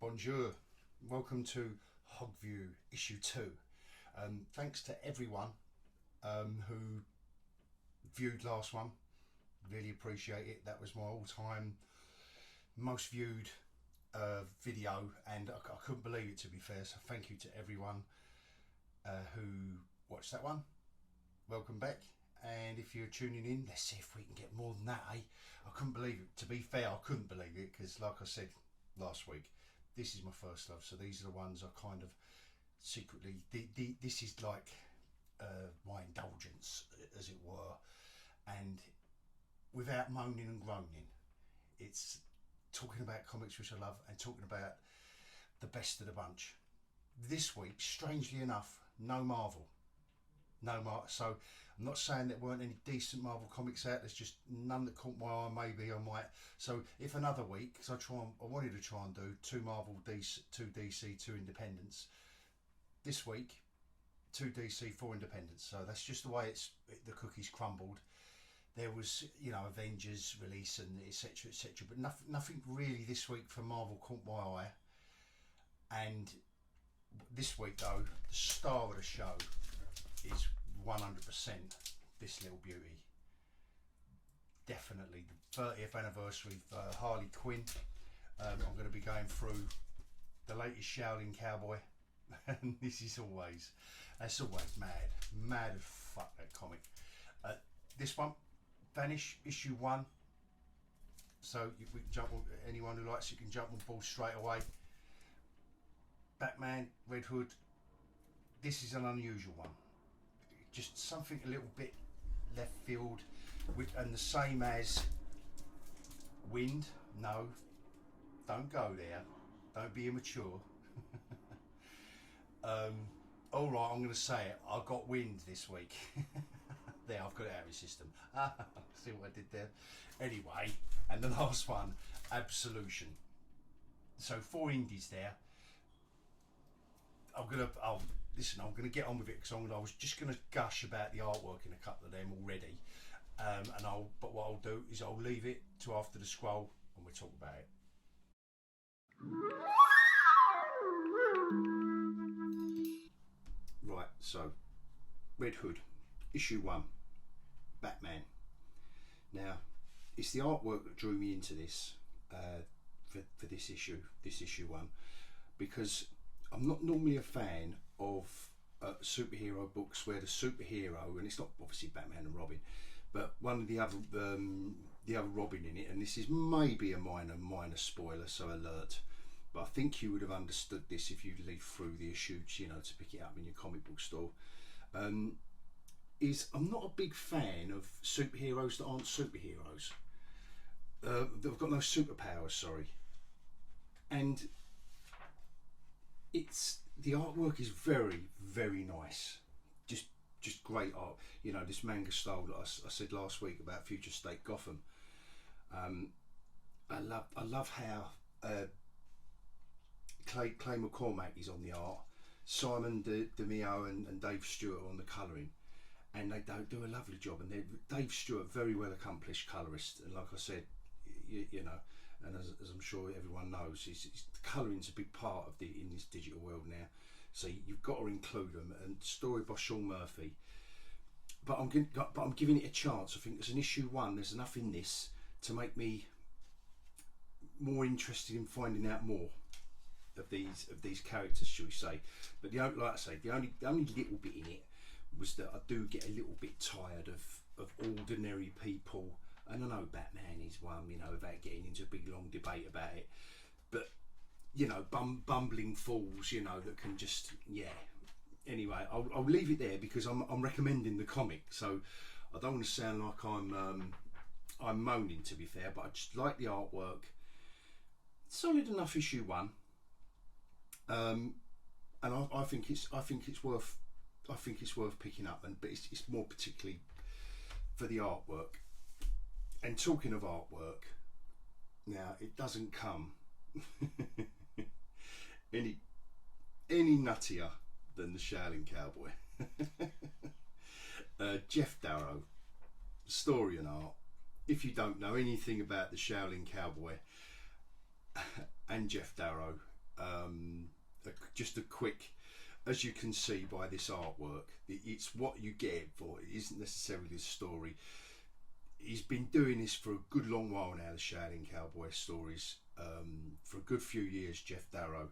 Bonjour, welcome to hogVIEW issue 2. Thanks to everyone who viewed last one, really appreciate it. That was my all-time most viewed video, and I couldn't believe it, to be fair, so thank you to everyone who watched that one. Welcome back, and if you're tuning in, let's see if we can get more than that, eh? I couldn't believe it, to be fair, I couldn't believe it, because like I said last week, this is my first love, so these are the ones I kind of secretly, this is like my indulgence, as it were, and without moaning and groaning, it's talking about comics which I love and talking about the best of the bunch. This week, strangely enough, no Marvel. So I'm not saying there weren't any decent Marvel comics out, there's just none that caught my eye. Maybe I might, so if another week, because I wanted to try and do 2 Marvel, 2 DC, 2 Independents. This week, 2 DC, 4 Independents. So that's just the way the cookies crumbled. There was, you know, Avengers release and etc, but nothing really this week for Marvel caught my eye. And this week though, the star of the show is 100% this little beauty. Definitely the 30th anniversary of Harley Quinn. I'm going to be going through the latest Shaolin Cowboy, and that's always mad as fuck, that comic. This one, Vanish issue 1. So we can jump on, anyone who likes it can jump on board straight away. Batman, Red Hood. This is an unusual one. Just something a little bit left field, and the same as Wynd. No, don't go there. Don't be immature. All right, I'm going to say it. I got Wynd this week. There, I've got it out of the system. See what I did there? Anyway, and the last one, Absolution. So 4 indies there. Listen, I'm going to get on with it, because I was just going to gush about the artwork in a couple of them already, but what I'll do is I'll leave it to after the scroll and we'll talk about it. Right, so Red Hood, issue 1, Batman. Now, it's the artwork that drew me into this for this issue 1, because I'm not normally a fan of superhero books where the superhero, and it's not obviously Batman and Robin, but one of the other Robin in it, and this is maybe a minor spoiler, so alert, but I think you would have understood this if you'd lived through the issues, you know, to pick it up in your comic book store. Is I'm not a big fan of superheroes that aren't superheroes. They've got no superpowers, sorry, and the artwork is very nice, just great art, you know, this manga style that I said last week about Future State Gotham. I love how Clay McCormack is on the art, Simon DeMeo and Dave Stewart on the colouring, and they do a lovely job, and Dave Stewart, very well accomplished colourist, and like I said, you know, and as I'm sure everyone knows, the colouring's a big part of in this digital world now, so you've got to include them. And story by Sean Murphy, but I'm giving it a chance. I think there's an issue 1, there's enough in this to make me more interested in finding out more of these characters, shall we say. But like I say, the only little bit in it was that I do get a little bit tired of ordinary people. And I know Batman is one, you know, without getting into a big long debate about it, but you know, bumbling fools, you know, that can just, yeah. Anyway, I'll leave it there, because I'm recommending the comic, so I don't want to sound like I'm moaning, to be fair, but I just like the artwork. Solid enough issue 1, and I think it's worth picking up, but it's more particularly for the artwork. And talking of artwork, now it doesn't come any nuttier than the Shaolin Cowboy. Jeff Darrow, story and art. If you don't know anything about the Shaolin Cowboy and Jeff Darrow, just a quick, as you can see by this artwork, it's what you get for it. It isn't necessarily the story. He's been doing this for a good long while now, the Shaolin Cowboy stories, for a good few years, Jeff Darrow.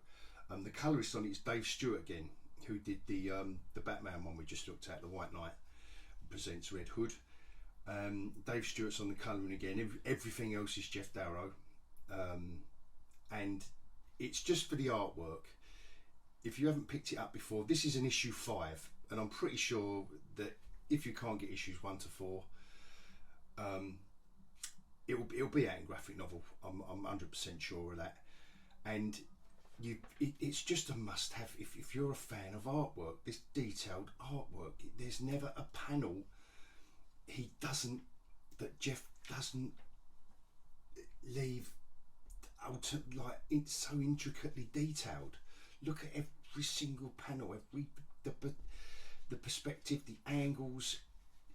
The colourist on it is Dave Stewart again, who did the Batman one we just looked at, The White Knight Presents Red Hood. Dave Stewart's on the colouring again. Everything else is Jeff Darrow, and it's just for the artwork. If you haven't picked it up before, this is an issue 5, and I'm pretty sure that if you can't get issues 1 to 4, it'll be out in graphic novel. I'm 100% sure of that. And it's just a must-have if you're a fan of artwork. This detailed artwork. There's never a panel that Jeff doesn't leave out, like, it's so intricately detailed. Look at every single panel, the perspective, the angles,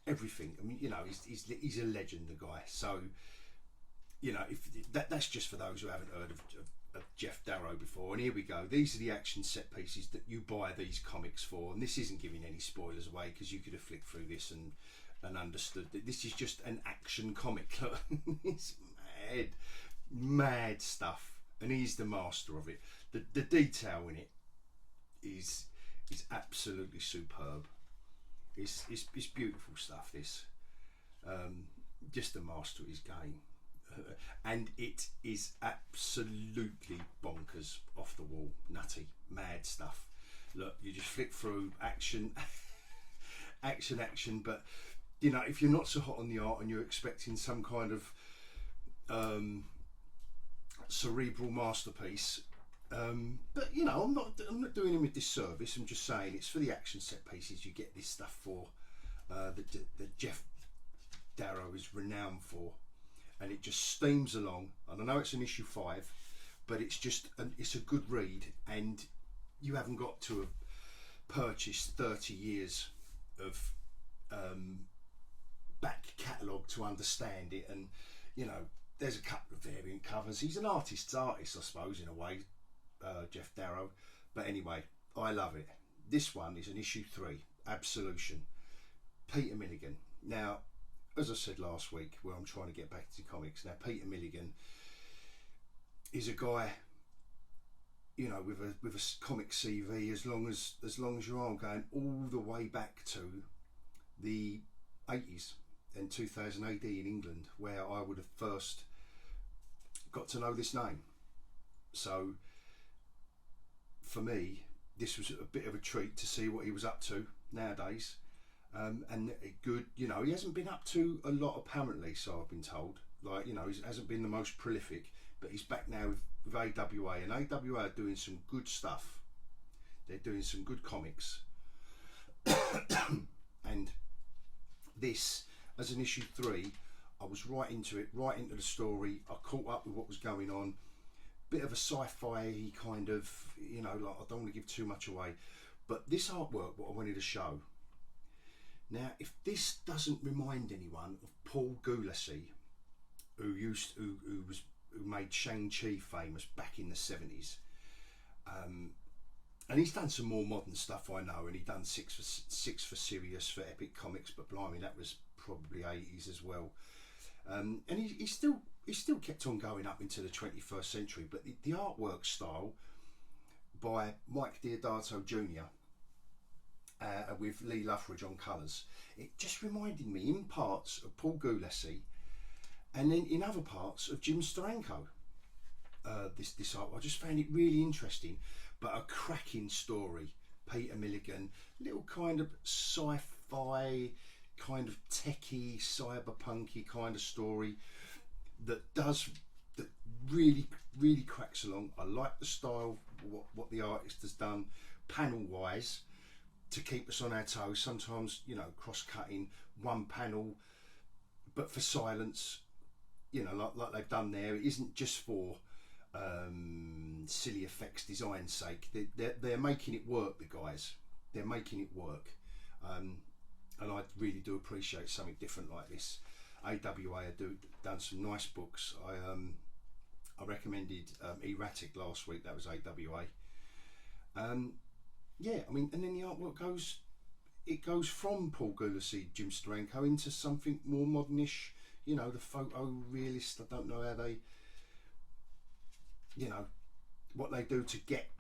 everything. I mean, you know, he's a legend, the guy. So, you know, if that's just for those who haven't heard of Jeff Darrow before. And here we go. These are the action set pieces that you buy these comics for. And this isn't giving any spoilers away, because you could have flicked through this and understood that this is just an action comic. Look, it's mad stuff, and he's the master of it. The detail in it is absolutely superb. It's beautiful stuff, this. Just a master of his game. And it is absolutely bonkers, off the wall, nutty, mad stuff. Look, you just flick through action, action, but you know, if you're not so hot on the art and you're expecting some kind of cerebral masterpiece, but you know, I'm not doing him a disservice. I'm just saying it's for the action set pieces. You get this stuff for that Jeff Darrow is renowned for, and it just steams along. And I know it's an issue 5, but it's just it's a good read, and you haven't got to have purchased 30 years of back catalogue to understand it. And you know, there's a couple of variant covers. He's an artist's artist, I suppose, in a way, Jeff Darrow. But anyway, I love it. This one is an issue 3, Absolution, Peter Milligan. Now, as I said last week, where I'm trying to get back to comics, now Peter Milligan is a guy, you know, with a comic CV as long as your arm, going all the way back to the 80s and 2000 AD in England, where I would have first got to know this name. So for me, this was a bit of a treat to see what he was up to nowadays. And good, you know, he hasn't been up to a lot apparently, so I've been told. Like, you know, he hasn't been the most prolific, but he's back now with AWA, and AWA are doing some good stuff. They're doing some good comics. And this, as an issue 3, I was right into it, right into the story. I caught up with what was going on. Bit of a sci-fi kind of, you know, like, I don't want to give too much away, but this artwork, what I wanted to show. Now, if this doesn't remind anyone of Paul Gulacy, who made Shang-Chi famous back in the 70s, and he's done some more modern stuff, I know, and he done Six for Sirius for Epic Comics, but blimey, that was probably 80s as well. And he still kept on going up into the 21st century, but the artwork style by Mike Deodato Jr. With Lee Luffridge on colours, it just reminded me in parts of Paul Gulacy, and then in other parts of Jim Steranko. This art, I just found it really interesting, but a cracking story. Peter Milligan, little kind of sci-fi, kind of techie, cyberpunky kind of story that really cracks along. I like the style, what the artist has done panel wise, to keep us on our toes. Sometimes, you know, cross-cutting one panel, but for silence, you know, like they've done there. It isn't just for silly effects design's sake. They're making it work, the guys. They're making it work, and I really do appreciate something different like this. AWA have done some nice books. I recommended Erratic last week. That was AWA. Yeah, I mean, and then the artwork goes. It goes from Paul Gulacy, Jim Steranko into something more modernish. You know, the photo realist. I don't know how they, you know, what they do to get.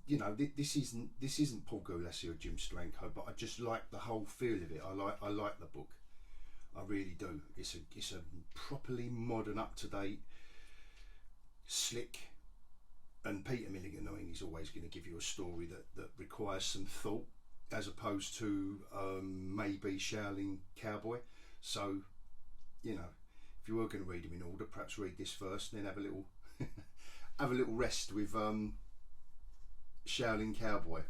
You know, this isn't Paul Gulacy or Jim Steranko, but I just like the whole feel of it. I like the book. I really do. It's a properly modern, up to date, slick. And Peter Milligan, I mean, he's always going to give you a story that requires some thought, as opposed to maybe Shaolin Cowboy. So, you know, if you were going to read them in order, perhaps read this first, and then have a little have a little rest with Shaolin Cowboy.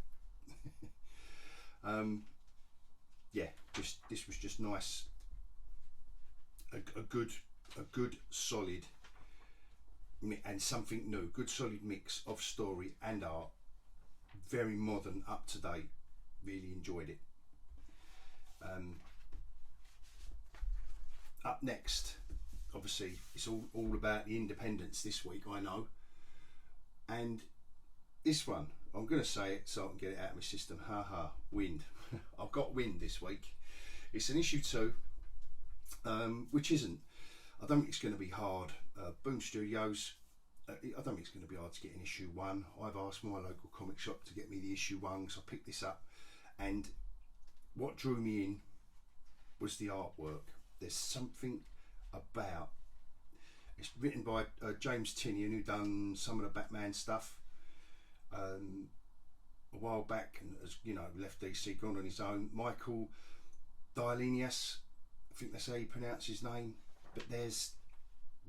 Yeah, this was just nice. A good solid and something new, good solid mix of story and art, very modern, up to date. Really enjoyed it. Up next, obviously it's all about the independents this week, I know, and this one I'm going to say it so I can get it out of my system. Wynd. I've got Wynd this week. It's an issue 2, which isn't, I don't think it's going to be hard. Boom Studios, I don't think it's going to be hard to get an issue 1. I've asked my local comic shop to get me the issue 1, so I picked this up, and what drew me in was the artwork. There's something about, it's written by James Tynion, who done some of the Batman stuff a while back, and has, you know, left DC, gone on his own. Michael Dialenius, I think that's how you pronounce his name. But there's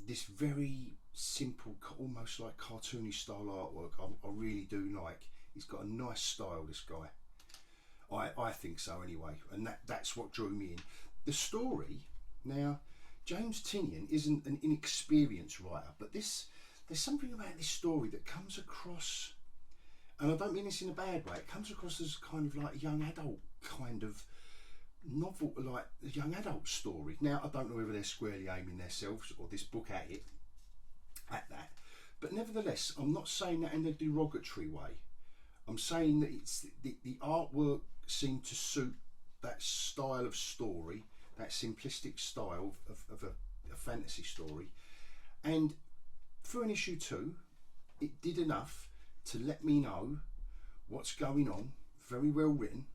this very simple, almost like cartoony style artwork I really do like. He's got a nice style, this guy. I think so anyway, and that's what drew me in. The story, now, James Tynion isn't an inexperienced writer, but there's something about this story that comes across, and I don't mean this in a bad way, it comes across as kind of like a young adult kind of novel, like a young adult story. Now, I don't know whether they're squarely aiming themselves or this book at that, but nevertheless, I'm not saying that in a derogatory way. I'm saying that it's the artwork seemed to suit that style of story, that simplistic style of a fantasy story, and for an issue 2, it did enough to let me know what's going on. Very well written,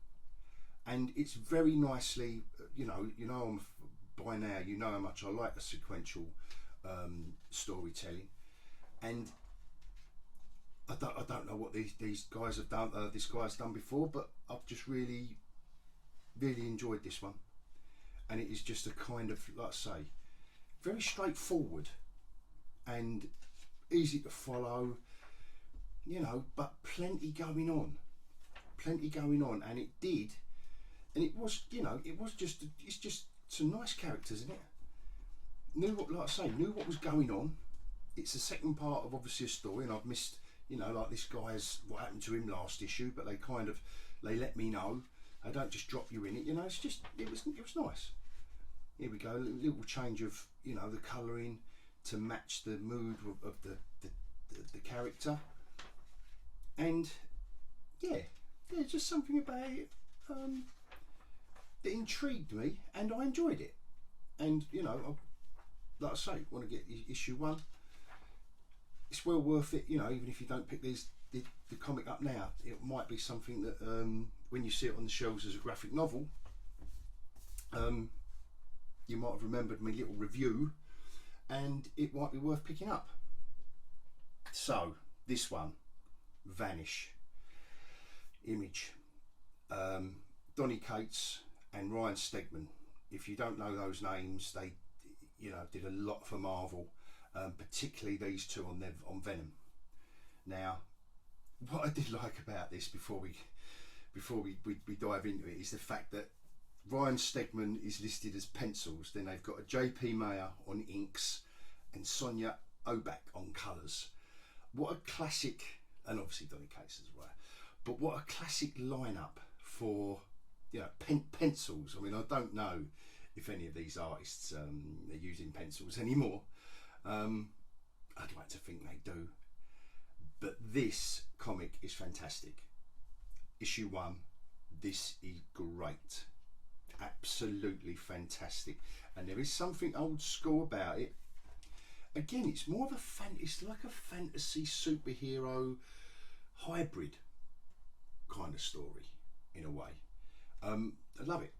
and it's very nicely, you know, by now you know how much I like the sequential storytelling, and I don't know what these guys have done. This guy's done before, but I've just really enjoyed this one, and it is just a kind of, like I say, very straightforward and easy to follow, you know, but plenty going on, and it was, you know, it's just some nice characters in it. Knew what was going on. It's the second part of obviously a story, and I've missed, you know, like this guy's, what happened to him last issue, but they let me know. They don't just drop you in it, you know. It was nice. Here we go, a little change of, you know, the colouring to match the mood of the character, and yeah, there's just something about it that intrigued me, and I enjoyed it. And you know, like I say, want to get issue 1. It's well worth it, you know, even if you don't pick the comic up now. It might be something that when you see it on the shelves as a graphic novel, you might have remembered my little review, and it might be worth picking up. So this one, Vanish, Image, Donny Cates and Ryan Stegman. If you don't know those names, they, you know, did a lot for Marvel, particularly these two on Venom. Now, what I did like about this before we dive into it is the fact that Ryan Stegman is listed as pencils. Then they've got a JP Mayer on inks and Sonia Obak on colours. What a classic, and obviously Donny Cates as well. But what a classic lineup for, you know, pencils. I mean, I don't know if any of these artists are using pencils anymore. I'd like to think they do. But this comic is fantastic. Issue 1, this is great. Absolutely fantastic. And there is something old school about it. Again, it's more of a it's like a fantasy superhero hybrid kind of story in a way. I love it.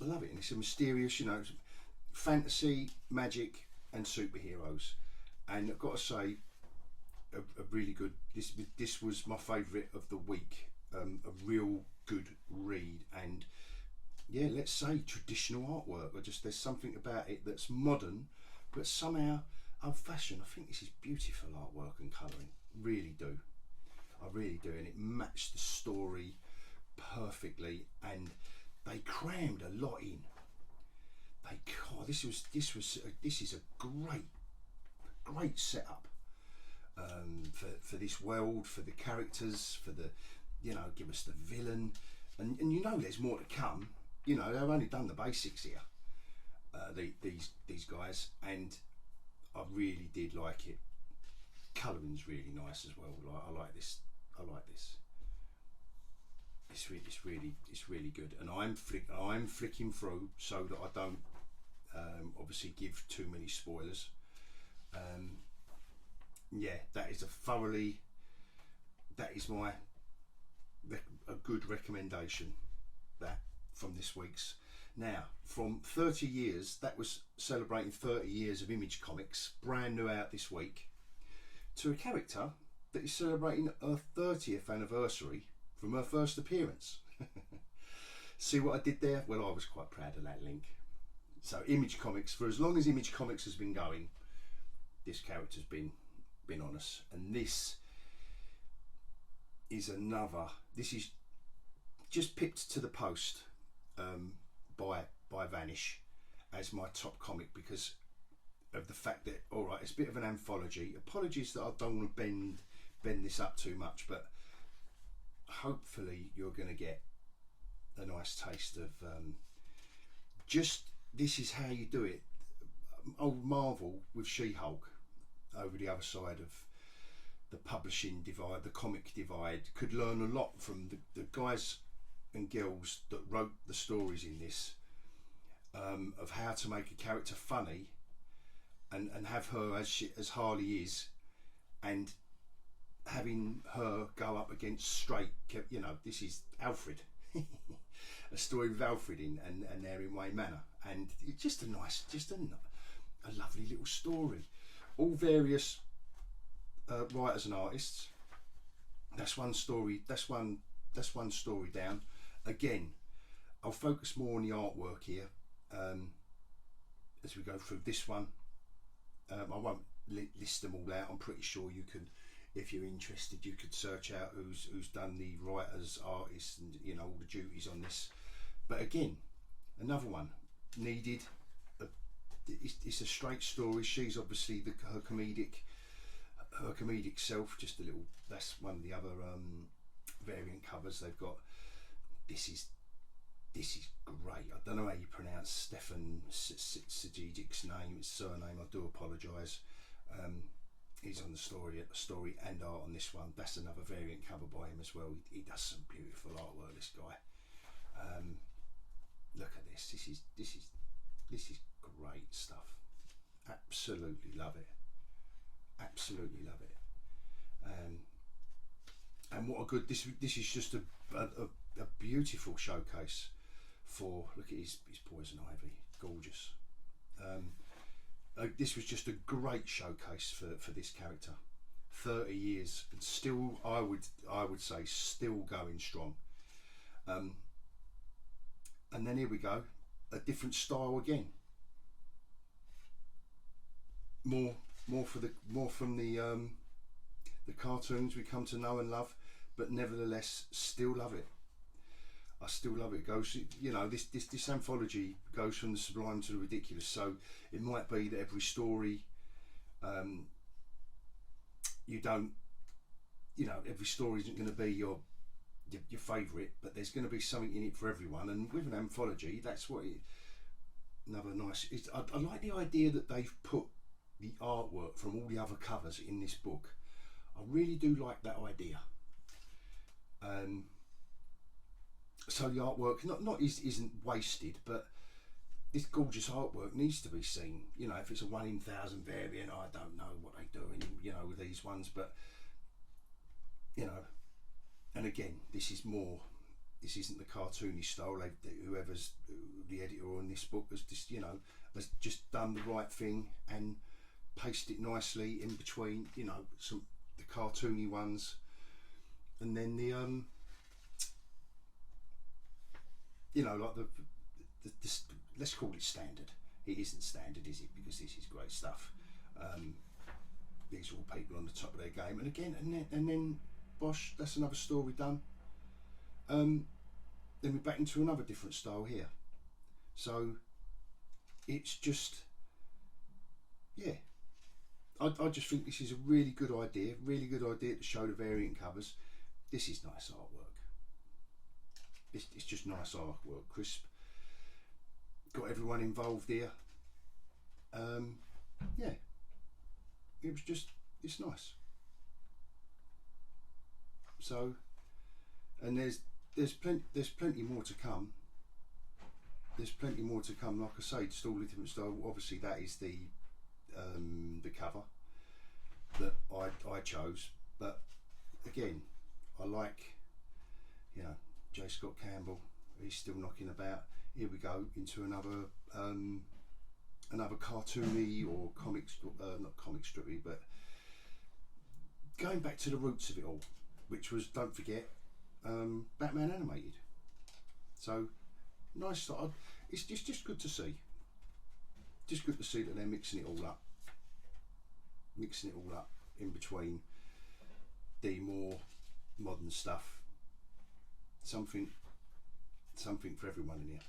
I love it, and it's a mysterious, you know, fantasy, magic, and superheroes. And I've got to say, a really good. This was my favourite of the week. A real good read, and yeah, let's say traditional artwork. There's something about it that's modern, but somehow old-fashioned. I think this is beautiful artwork and colouring. Really do. I really do, and it matched the story perfectly, and they crammed a lot in. This is a great setup for this world, for the characters, for the, you know, give us the villain, and you know there's more to come. You know, they've only done the basics here, these guys, and I really did like it. Colouring's really nice as well. I like this. It's really good, and I'm flicking through so that I don't obviously give too many spoilers. Yeah, that is a good recommendation, that from this week's. Now, from 30 years, that was celebrating 30 years of Image Comics, brand new out this week, to a character that is celebrating her 30th anniversary from her first appearance. See what I did there? Well, I was quite proud of that link. So Image Comics, for as long as Image Comics has been going, this character's been on us, and this is just picked to the post by Vanish as my top comic, because of the fact that, all right, it's a bit of an anthology. Apologies that I don't want to bend this up too much, but hopefully you're going to get a nice taste of just, this is how you do it. Old Marvel with She-Hulk over the other side of the publishing divide, the comic divide, could learn a lot from the guys and girls that wrote the stories in this, of how to make a character funny and have her as Harley is, and having her go up against straight, you know, this is Alfred. A story with Alfred and they're in Wayne Manor, and it's just a lovely little story. All various writers and artists. That's one story. That's one story down. Again, I'll focus more on the artwork here as we go through this one. I won't list them all out. I'm pretty sure you can, if you're interested, you could search out who's done the writers, artists, and you know all the duties on this. But again, another one needed. It's a straight story. She's obviously her comedic self. Just a little. That's one of the other variant covers they've got. This is great. I don't know how you pronounce Stefan Sajidic's name, his surname. I do apologise. He's on the story and art on this one. That's another variant cover by him as well. He does some beautiful artwork, this guy. Look at this. This is great stuff. Absolutely love it. Absolutely love it. And what a good. This is just a beautiful showcase for. Look at his poison ivy. Gorgeous. This was just a great showcase for this character. 30 years and still, I would say, still going strong. And then here we go, a different style again. More from the cartoons we come to know and love, but nevertheless still love it. I still love it. It goes, you know, this anthology goes from the sublime to the ridiculous. So it might be that every story, you don't, you know, every story isn't going to be your favourite, but there's going to be something in it for everyone. And with an anthology, that's what it. Another nice. I like the idea that they've put the artwork from all the other covers in this book. I really do like that idea. So the artwork isn't wasted, but this gorgeous artwork needs to be seen. You know, if it's a 1 in 1,000 variant, I don't know what they do in, you know, with these ones, but you know, and again, this isn't the cartoony style. Whoever's the editor on this book has just, you know, has just done the right thing and pasted it nicely in between, you know, the cartoony ones, and then the you know, like the let's call it standard. It isn't standard, is it? Because this is great stuff. These are all people on the top of their game, and again, and then bosh, that's another story done. Then we're back into another different style here. So it's just, yeah, I just think this is a really good idea to show the variant covers. This is nice artwork. It's just nice artwork, crisp. Got everyone involved here. Yeah, it's nice. So, and there's plenty more to come. There's plenty more to come. Like I say, just all the different style. Obviously, that is the cover that I chose. But again, I like, you know, J. Scott Campbell. He's still knocking about. Here we go into another cartoony or not comic strippy, but going back to the roots of it all, which was, don't forget, Batman animated. So nice. It's just good to see. Just good to see that they're mixing it all up in between the more modern stuff. Something for everyone in here.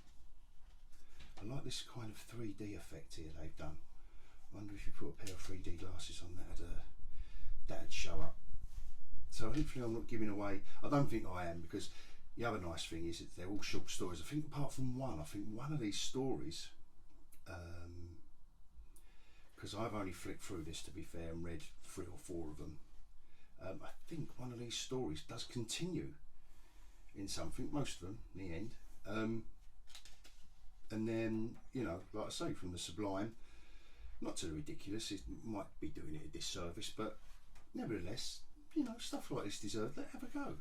I like this kind of 3D effect here they've done. I wonder if you put a pair of 3D glasses on, that'd show up. So hopefully I'm not giving away. I don't think I am, because the other nice thing is that they're all short stories. I think apart from one, I think one of these stories, because I've only flicked through this, to be fair, and read 3 or 4 of them. I think one of these stories does continue in something, most of them in the end. And then, you know, like I say, from the sublime, not to the ridiculous, it might be doing it a disservice, but nevertheless, you know, stuff like this deserves, have a go.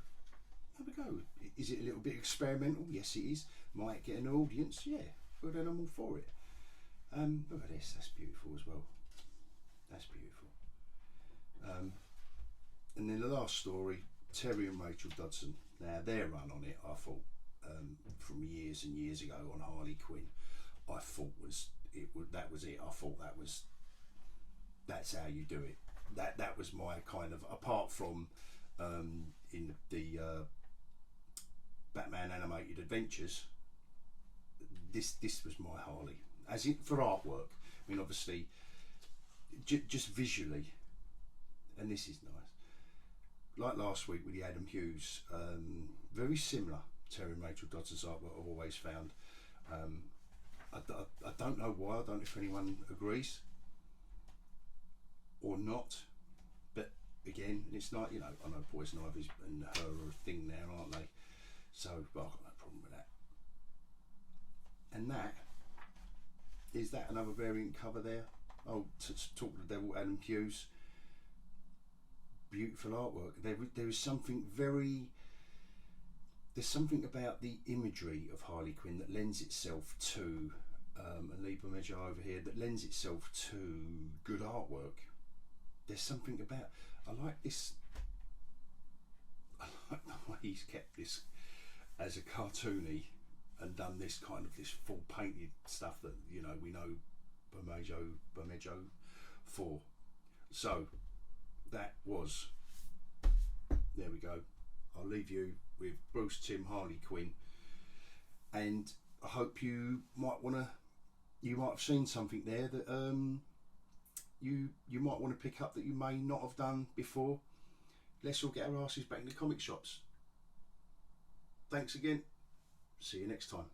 Have a go. Is it a little bit experimental? Yes, it is. Might it get an audience? Yeah. Well, then I'm all for it. Look at this. That's beautiful as well. That's beautiful. And then the last story, Terry and Rachel Dodson. Now, their run on it, I thought, from years and years ago on Harley Quinn, I thought that was it. I thought that's how you do it. That was my kind of, apart from in the Batman animated adventures, this was my Harley, as in for artwork. I mean, obviously, just visually, and this is nice. Like last week with the Adam Hughes, very similar. Terry and Rachel Dodson's artwork I've always found. I don't know why. I don't know if anyone agrees or not, but again, it's like, you know, I know Poison Ivy and her are a thing now, aren't they? So, but I've got no problem with that. And is that another variant cover there? Oh, Talk to the Devil, Adam Hughes. Beautiful artwork. There is something very. There's something about the imagery of Harley Quinn that lends itself to, and Lee Bemidja over here, that lends itself to good artwork. There's something about, I like this, I like the way he's kept this as a cartoony and done this kind of, this full painted stuff that, you know, we know Bemidja for. So that was, there we go. I'll leave you with Bruce Timm Harley Quinn, and I hope you might have seen something there that you might want to pick up that you may not have done before. Let's all get our asses back in the comic shops. Thanks again. See you next time.